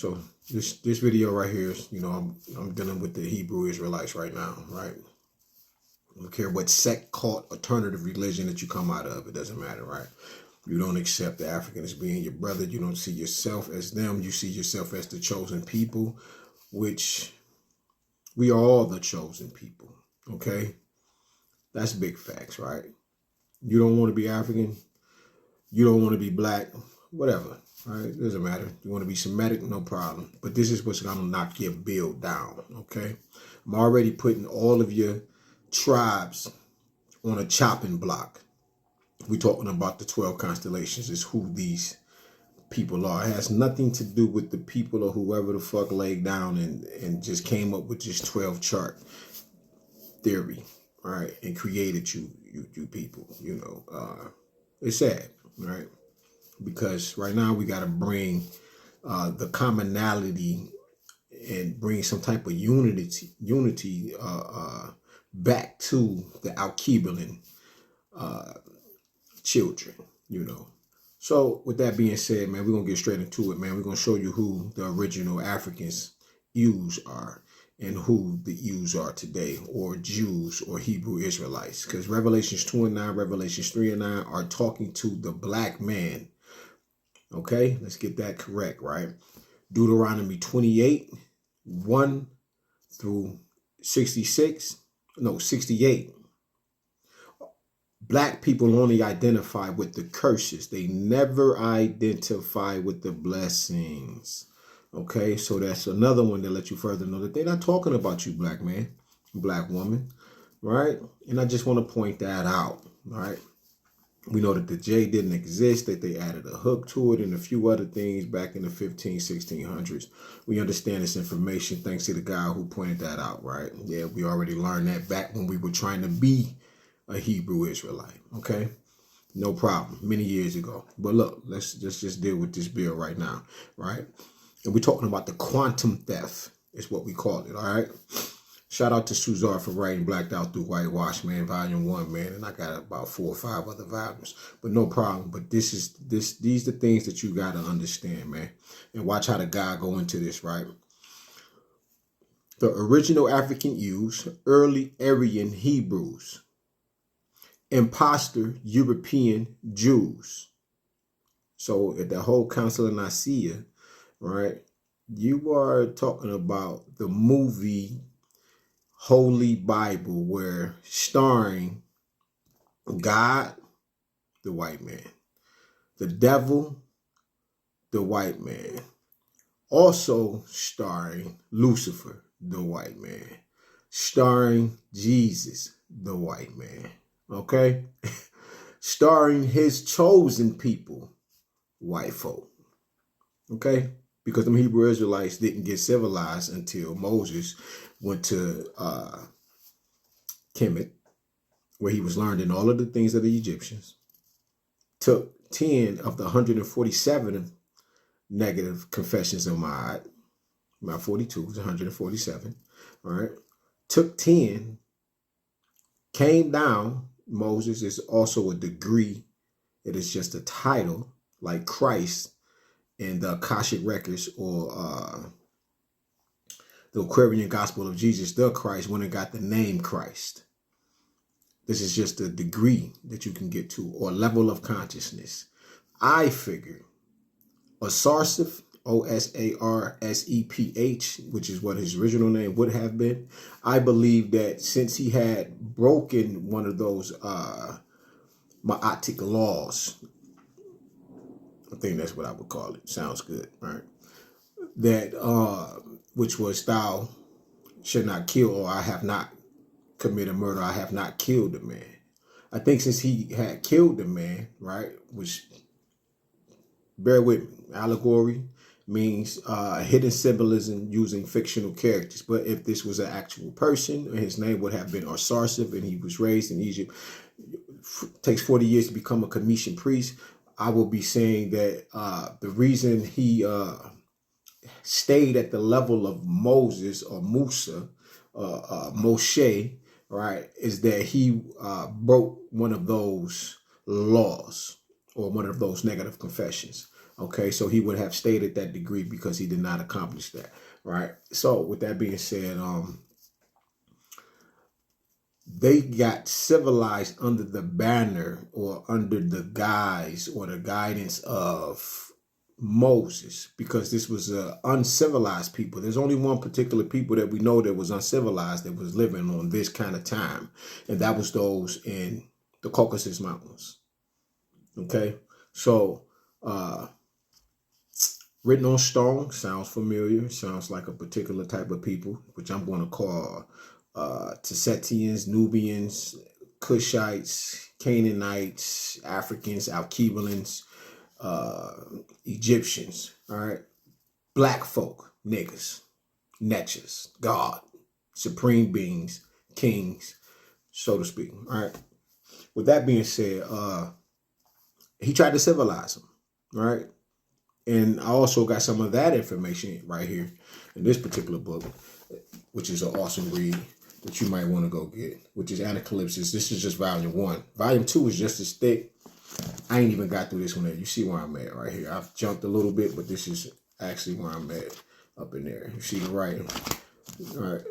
So this video right here is, I'm dealing with the Hebrew Israelites right now, right? I don't care what sect, cult, alternative religion that you come out of, it doesn't matter, right? You don't accept the African as being your brother. You don't see yourself as them. You see yourself as the chosen people, which we are all the chosen people, okay? That's big facts, right? You don't want to be African. You don't want to be black, whatever, right? It doesn't matter. You want to be Semitic, no problem. But this is what's going to knock your bill down, okay? I'm already putting all of your tribes on a chopping block. We're talking about the 12 constellations is who these people are. It has nothing to do with the people or whoever the fuck laid down and just came up with this 12 chart theory, right? And created you people, It's sad, right? Because right now we got to bring the commonality and bring some type of unity back to the Alkebulan children, So with that being said, man, we're going to get straight into it, man. We're going to show you who the original Africans Jews are and who the Jews are today, or Jews or Hebrew Israelites. Because Revelations 2 and 9, Revelations 3 and 9 are talking to the black man. Okay, let's get that correct, right? Deuteronomy 28, 1 through 68. Black people only identify with the curses. They never identify with the blessings. Okay, so that's another one that lets you further know that they're not talking about you, black man, black woman, right? And I just want to point that out, all right? We know that the J didn't exist, that they added a hook to it and a few other things back in the 1600s. We understand this information thanks to the guy who pointed that out, right? Yeah, we already learned that back when we were trying to be a Hebrew Israelite, okay? No problem, many years ago. But look, let's just deal with this bill right now, right? And we're talking about the quantum theft is what we call it, all right? Shout out to Suzar for writing Blacked Out Through Whitewash, man, volume 1, man. And I got about 4 or 5 other volumes, but no problem. But these are the things that you got to understand, man. And watch how the guy go into this, right? The original African Jews, early Aryan Hebrews, imposter European Jews. So at the whole Council of Nicaea, right, you are talking about the movie Holy Bible, where starring God, the white man, the devil, the white man, also starring Lucifer, the white man, starring Jesus, the white man, okay? Starring his chosen people, white folk, okay? Because them Hebrew Israelites didn't get civilized until Moses went to Kemet, where he was learning all of the things of the Egyptians, took 10 of the 147 negative confessions of Ma'at, my 42 is 147, all right? Took 10, came down. Moses is also a degree. It is just a title, like Christ in the Akashic Records or the Aquarian Gospel of Jesus, the Christ, when it got the name Christ. This is just a degree that you can get to, or level of consciousness. I figure Osarseph, Osarseph, which is what his original name would have been. I believe that since he had broken one of those Ma'atic laws, I think that's what I would call it. Sounds good, right? That which was thou should not kill, or I have not committed murder, I have not killed the man. I think since he had killed the man, right, which, bear with me, allegory means hidden symbolism using fictional characters. But if this was an actual person, his name would have been Osarseph, and he was raised in Egypt. Takes 40 years to become a Commission priest. I will be saying that the reason he stayed at the level of Moses or Musa, Moshe, right, is that he broke one of those laws or one of those negative confessions. Okay, so he would have stayed at that degree because he did not accomplish that, right? So with that being said, they got civilized under the banner or under the guise or the guidance of Moses, because this was uncivilized people. There's only one particular people that we know that was uncivilized that was living on this kind of time, and that was those in the Caucasus Mountains. Okay, so written on stone sounds familiar. Sounds like a particular type of people, which I'm going to call Tussetians, Nubians, Cushites, Canaanites, Africans, Alkebalans, Egyptians. All right, black folk, niggas, netches, God, supreme beings, kings, so to speak. All right. With that being said, he tried to civilize them. All right. And I also got some of that information right here in this particular book, which is an awesome read that you might want to go get, which is Anacalypsis. This is just volume 1. Volume 2 is just as thick. I ain't even got through this one yet. You see where I'm at right here. I've jumped a little bit, but this is actually where I'm at up in there. You see the writing. All right.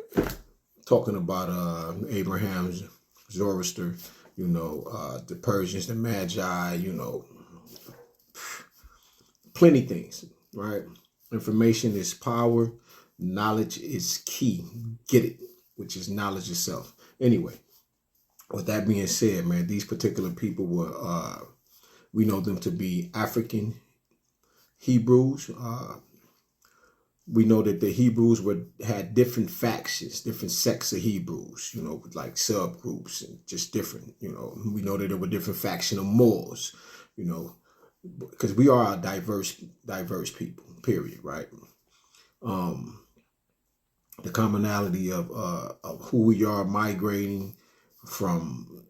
Talking about Abraham, Zoroaster, you know, the Persians, the Magi, you know, plenty things, right? Information is power. Knowledge is key. Get it, which is knowledge itself. Anyway, with that being said, man, these particular people were, we know them to be African Hebrews. We know that the Hebrews had different factions, different sects of Hebrews, you know, like subgroups and just different, you know. We know that there were different factions of Moors, you know, because we are a diverse people, period, right? The commonality of who we are migrating from,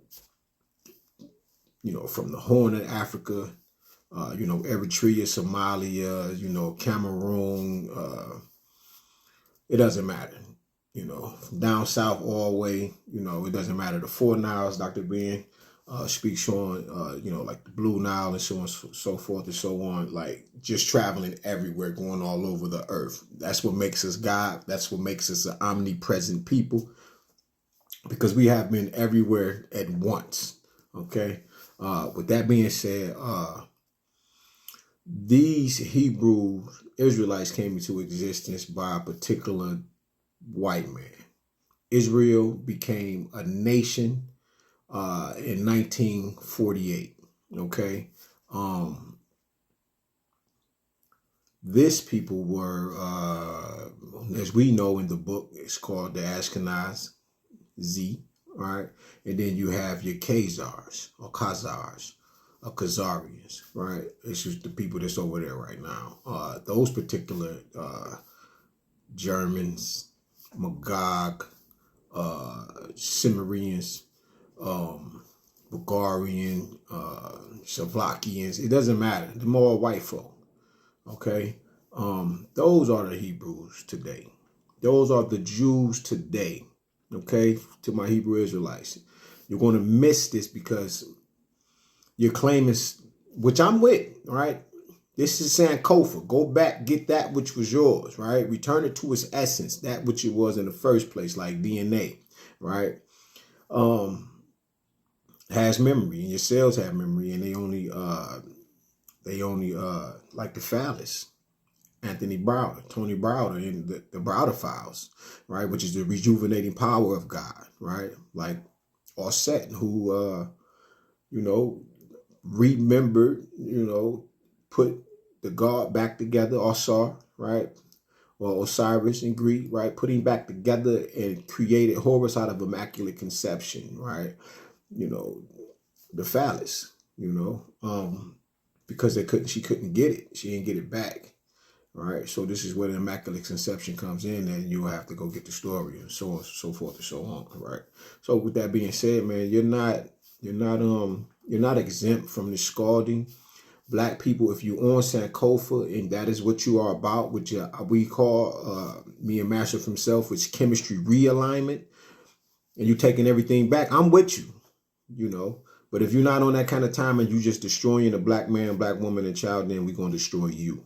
you know, from the Horn of Africa, you know, Eritrea, Somalia, you know, Cameroon, it doesn't matter, you know, from down south all the way, you know, it doesn't matter. The 4 Niles, Dr. Ben speaks on, you know, like the Blue Nile and so on, so forth and so on, like just traveling everywhere, going all over the earth. That's what makes us God. That's what makes us an omnipresent people, because we have been everywhere at once. Okay. With that being said, these Hebrew Israelites came into existence by a particular white man. Israel became a nation in 1948. Okay. This people were, as we know in the book, it's called the Ashkenaz Z. All right. And then you have your Khazars or Khazars. Khazarians, right? It's just the people that's over there right now. Those particular Germans, Magog, Cimmerians, Bulgarian, Slovakians, it doesn't matter. They're more white folk, okay? Those are the Hebrews today. Those are the Jews today, okay? To my Hebrew Israelites. You're going to miss this because your claim is, which I'm with, right? This is Sankofa. Go back, get that which was yours, right? Return it to its essence, that which it was in the first place, like DNA, right? Has memory, and your cells have memory, and they only like the phallus. Anthony Browder, Tony Browder in the Browder Files, right? Which is the rejuvenating power of God, right? Like Osset, who, you know, remembered, you know, put the God back together, Osar, right? Or Osiris in Greek, right? Putting back together and created Horus out of Immaculate Conception, right? You know, the phallus, you know, because she couldn't get it. She didn't get it back, right? So this is where the Immaculate Conception comes in, and you'll have to go get the story and so on, so forth and so on, right? So with that being said, man, you're not exempt from the scalding. Black people, if you on Sankofa and that is what you are about, which we call, me and Master from Self, which chemistry realignment, and you taking everything back, I'm with you, you know. But if you're not on that kind of time and you just destroying a black man, black woman, and child, then we're going to destroy you.